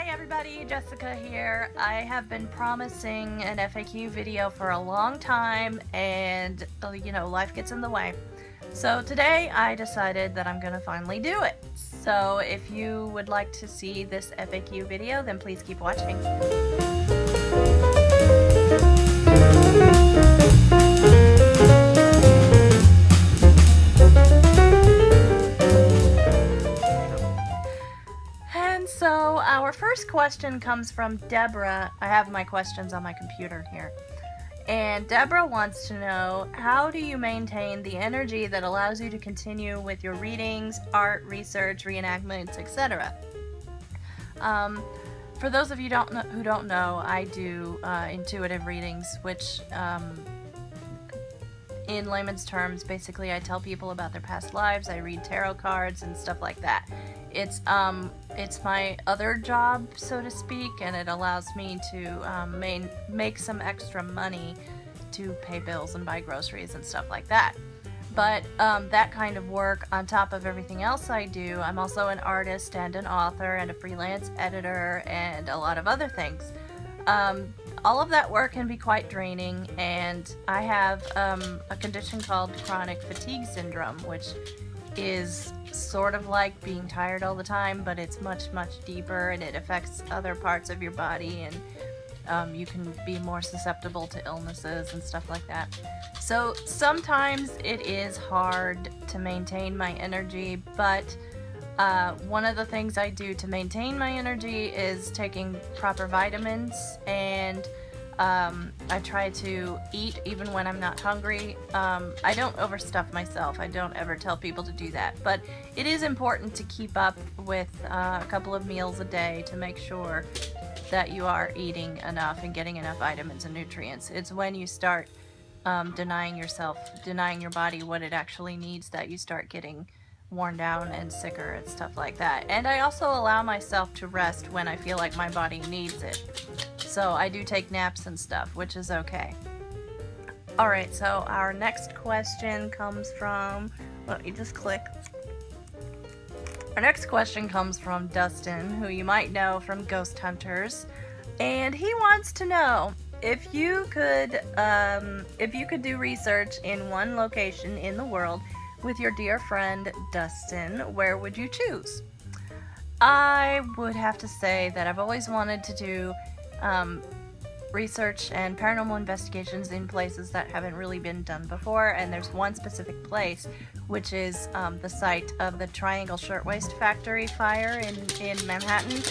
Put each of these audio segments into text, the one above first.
everybody, Jessica here. I have been promising an FAQ video for a long time and, life gets in the way. So today I decided that I'm gonna finally do it. So if you would like to see this FAQ video, then please keep watching. So our first question comes from Deborah. I have my questions on my computer here. And Deborah wants to know, how do you maintain the energy that allows you to continue with your readings, art, research, reenactments, etc.? For those of you who don't know, I do intuitive readings, which in layman's terms, basically I tell people about their past lives, I read tarot cards and stuff like that. It's my other job, so to speak, and it allows me to make some extra money to pay bills and buy groceries and stuff like that. But that kind of work, on top of everything else I do, I'm also an artist and an author and a freelance editor and a lot of other things. All of that work can be quite draining, and I have a condition called chronic fatigue syndrome, which is sort of like being tired all the time, but it's much, much deeper, and it affects other parts of your body, and you can be more susceptible to illnesses and stuff like that. So sometimes it is hard to maintain my energy, but one of the things I do to maintain my energy is taking proper vitamins, and I try to eat even when I'm not hungry. I don't overstuff myself. I don't ever tell people to do that. But it is important to keep up with a couple of meals a day to make sure that you are eating enough and getting enough vitamins and nutrients. It's when you start denying your body what it actually needs, that you start getting worn down and sicker and stuff like that. And I also allow myself to rest when I feel like my body needs it. So I do take naps and stuff, which is okay. Alright, so our next question comes from, let me just click. Our next question comes from Dustin, who you might know from Ghost Hunters, and he wants to know, if you could do research in one location in the world with your dear friend Dustin, where would you choose? I would have to say that I've always wanted to do research and paranormal investigations in places that haven't really been done before, and there's one specific place, which is the site of the Triangle Shirtwaist Factory fire in Manhattan.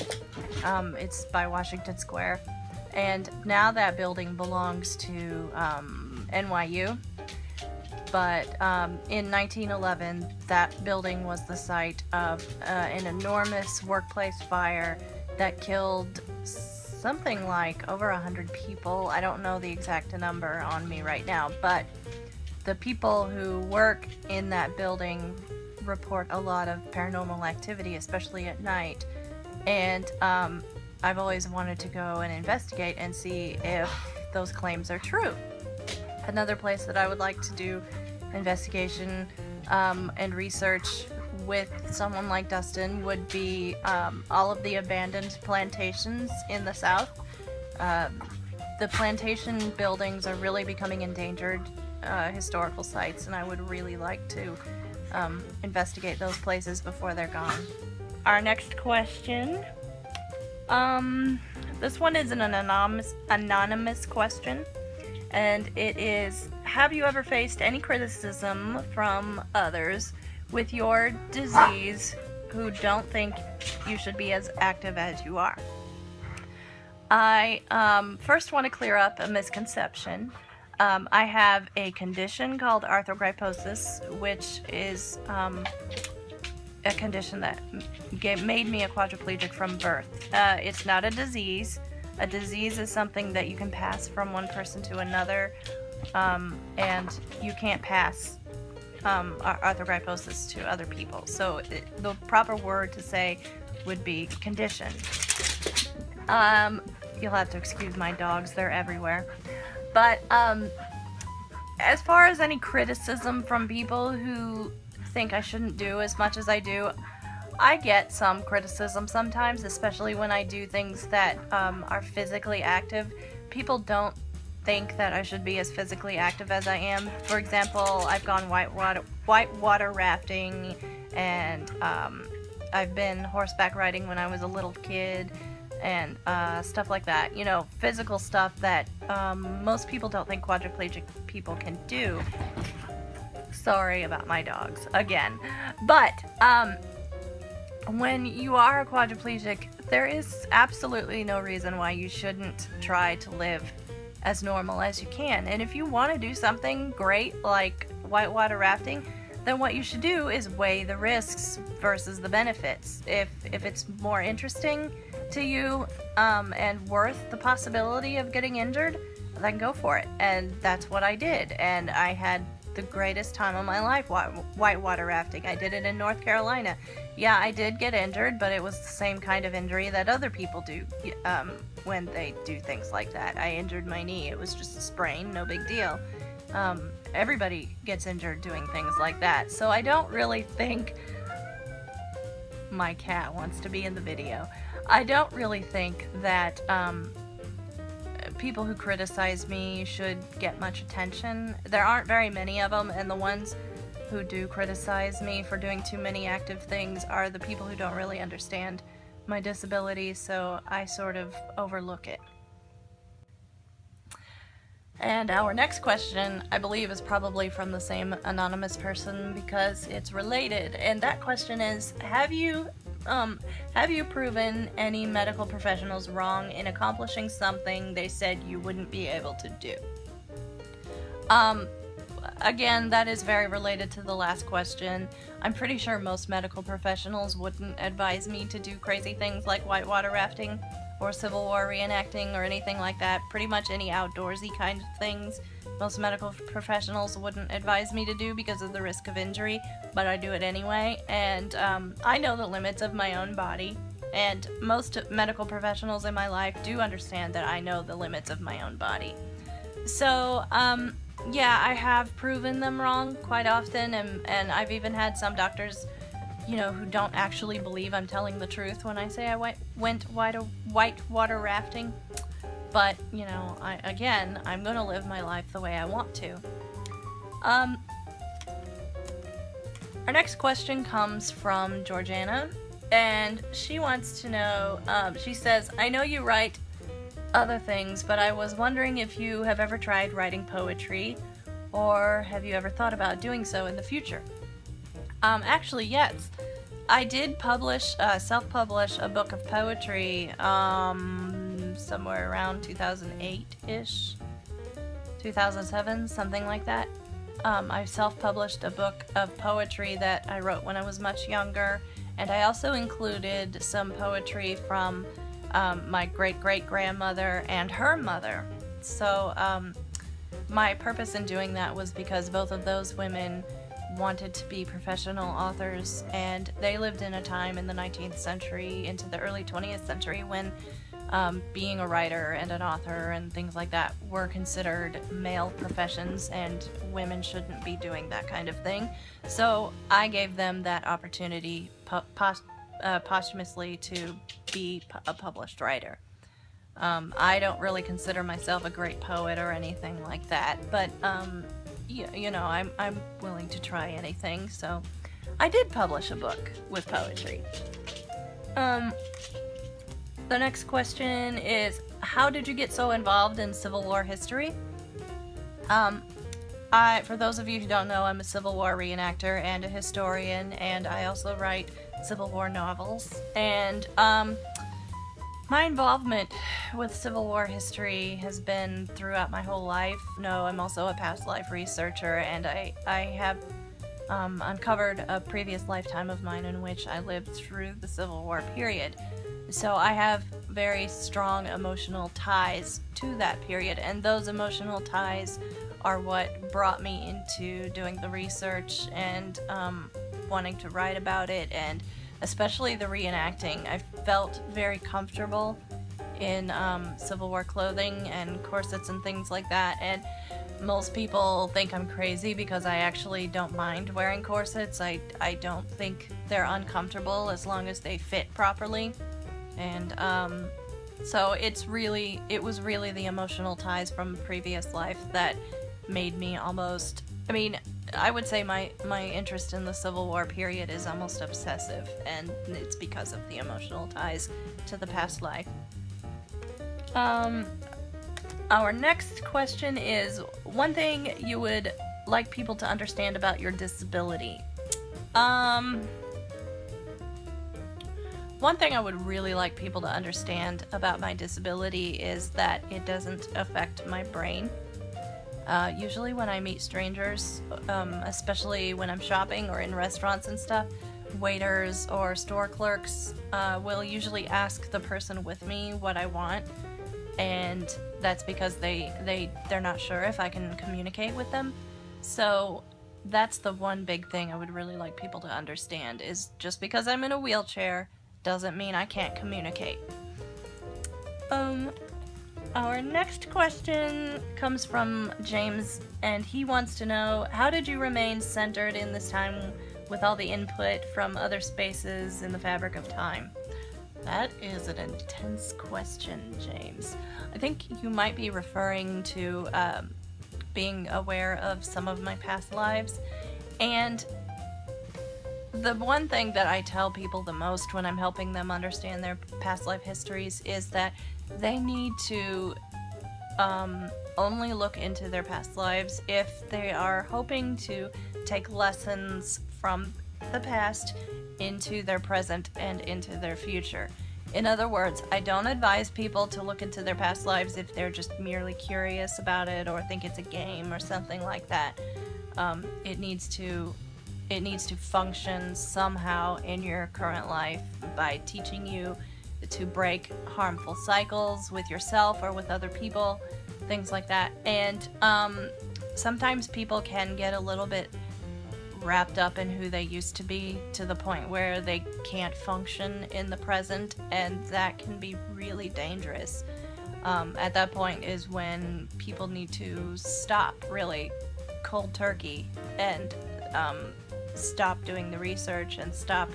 It's by Washington Square, and now that building belongs to NYU. But in 1911, that building was the site of an enormous workplace fire that killed something like over 100 people. I don't know the exact number on me right now, but the people who work in that building report a lot of paranormal activity, especially at night. And I've always wanted to go and investigate and see if those claims are true. Another place that I would like to do investigation and research with someone like Dustin would be all of the abandoned plantations in the South. The plantation buildings are really becoming endangered historical sites, and I would really like to investigate those places before they're gone. Our next question. This one is an anonymous question. And it is, have you ever faced any criticism from others with your disease who don't think you should be as active as you are? I first want to clear up a misconception. I have a condition called arthrogryposis, which is a condition that made me a quadriplegic from birth. It's not a disease. A disease is something that you can pass from one person to another, and you can't pass arthrogryposis to other people. So the proper word to say would be condition. You'll have to excuse my dogs, they're everywhere. But as far as any criticism from people who think I shouldn't do as much as I do, I get some criticism sometimes, especially when I do things that are physically active. People don't think that I should be as physically active as I am. For example, I've gone whitewater rafting, and I've been horseback riding when I was a little kid, and stuff like that. You know, physical stuff that most people don't think quadriplegic people can do. Sorry about my dogs again. But when you are a quadriplegic, there is absolutely no reason why you shouldn't try to live as normal as you can. And if you want to do something great like whitewater rafting, then what you should do is weigh the risks versus the benefits. If it's more interesting to you and worth the possibility of getting injured, then go for it. And that's what I did. And I had the greatest time of my life whitewater rafting. I did it in North Carolina. Yeah, I did get injured, but it was the same kind of injury that other people do when they do things like that. I injured my knee. It was just a sprain, no big deal. Everybody gets injured doing things like that. So I don't really think... My cat wants to be in the video. I don't really think that people who criticize me should get much attention. There aren't very many of them, and the ones who do criticize me for doing too many active things are the people who don't really understand my disability, so I sort of overlook it. And our next question, I believe, is probably from the same anonymous person because it's related, and that question is, have you proven any medical professionals wrong in accomplishing something they said you wouldn't be able to do? Again, that is very related to the last question. I'm pretty sure most medical professionals wouldn't advise me to do crazy things like whitewater rafting or Civil War reenacting or anything like that. Pretty much any outdoorsy kind of things most medical professionals wouldn't advise me to do because of the risk of injury, but I do it anyway. And I know the limits of my own body, and most medical professionals in my life do understand that I know the limits of my own body. So, yeah, I have proven them wrong quite often, and I've even had some doctors, who don't actually believe I'm telling the truth when I say I went whitewater rafting. But, I'm gonna live my life the way I want to. Our next question comes from Georgiana, and she wants to know, she says, I know you write other things, but I was wondering if you have ever tried writing poetry, or have you ever thought about doing so in the future? Actually, yes. I did self-publish a book of poetry, somewhere around 2008-ish, 2007, something like that. I self-published a book of poetry that I wrote when I was much younger, and I also included some poetry from my great-great-grandmother and her mother. So my purpose in doing that was because both of those women wanted to be professional authors, and they lived in a time in the 19th century into the early 20th century when being a writer and an author and things like that were considered male professions, and women shouldn't be doing that kind of thing. So I gave them that opportunity posthumously to be a published writer. I don't really consider myself a great poet or anything like that, but I'm willing to try anything, so I did publish a book with poetry. The next question is, how did you get so involved in Civil War history? For those of you who don't know, I'm a Civil War reenactor and a historian, and I also write Civil War novels. And my involvement with Civil War history has been throughout my whole life. No, I'm also a past life researcher, and I have uncovered a previous lifetime of mine in which I lived through the Civil War period. So I have very strong emotional ties to that period, and those emotional ties are what brought me into doing the research and wanting to write about it, and especially the reenacting. I felt very comfortable in Civil War clothing and corsets and things like that, and most people think I'm crazy because I actually don't mind wearing corsets. I don't think they're uncomfortable as long as they fit properly. And so it was really the emotional ties from a previous life that made me almost, I mean, I would say my interest in the Civil War period is almost obsessive, and it's because of the emotional ties to the past life. Our next question is, one thing you would like people to understand about your disability. One thing I would really like people to understand about my disability is that it doesn't affect my brain. Usually when I meet strangers, especially when I'm shopping or in restaurants and stuff, waiters or store clerks will usually ask the person with me what I want, and that's because they're not sure if I can communicate with them. So that's the one big thing I would really like people to understand, is just because I'm in a wheelchair doesn't mean I can't communicate. Our next question comes from James, and he wants to know, how did you remain centered in this time with all the input from other spaces in the fabric of time? That is an intense question, James. I think you might be referring to being aware of some of my past lives, and the one thing that I tell people the most when I'm helping them understand their past life histories is that they need to only look into their past lives if they are hoping to take lessons from the past into their present and into their future. In other words, I don't advise people to look into their past lives if they're just merely curious about it or think it's a game or something like that. It needs to function somehow in your current life by teaching you to break harmful cycles with yourself or with other people, things like that. And sometimes people can get a little bit wrapped up in who they used to be to the point where they can't function in the present, and that can be really dangerous. At that point is when people need to stop really cold turkey and stop doing the research and stop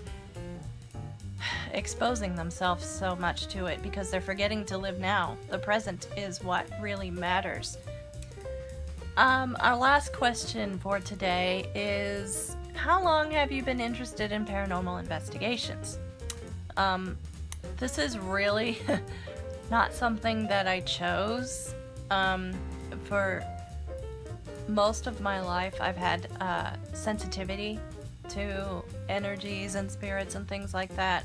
exposing themselves so much to it, because they're forgetting to live now. The present is what really matters. Our last question for today is, how long have you been interested in paranormal investigations? This is really not something that I chose. For most of my life, I've had sensitivity to energies and spirits and things like that,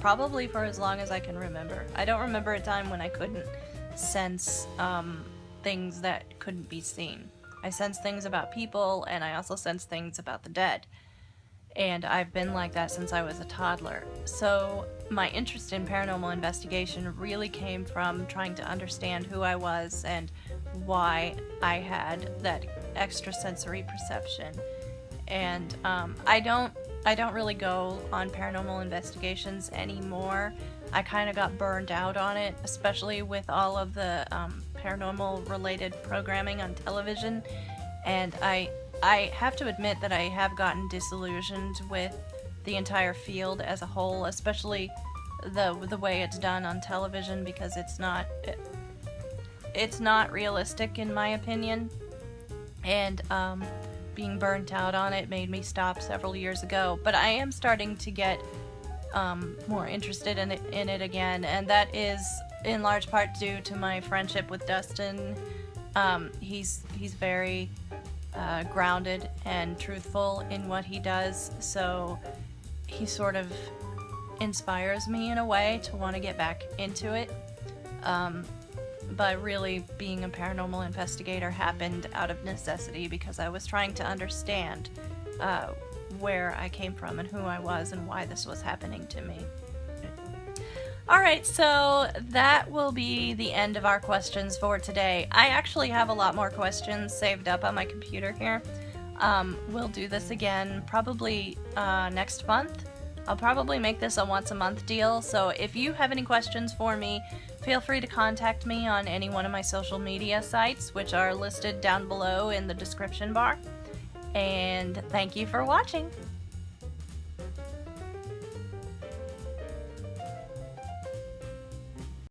probably for as long as I can remember. I don't remember a time when I couldn't sense things that couldn't be seen. I sense things about people, and I also sense things about the dead. And I've been like that since I was a toddler. So my interest in paranormal investigation really came from trying to understand who I was and why I had that extrasensory perception. And I don't really go on paranormal investigations anymore. I kind of got burned out on it, especially with all of the paranormal related programming on television. And I have to admit that I have gotten disillusioned with the entire field as a whole, especially the way it's done on television, because it's not realistic in my opinion. And being burnt out on it made me stop several years ago. But I am starting to get more interested in it again, and that is in large part due to my friendship with Dustin. He's very grounded and truthful in what he does, so he sort of inspires me in a way to want to get back into it. But really, being a paranormal investigator happened out of necessity, because I was trying to understand where I came from and who I was and why this was happening to me. Alright, so that will be the end of our questions for today. I actually have a lot more questions saved up on my computer here. We'll do this again probably next month. I'll probably make this a once a month deal, so if you have any questions for me, feel free to contact me on any one of my social media sites, which are listed down below in the description bar. And thank you for watching!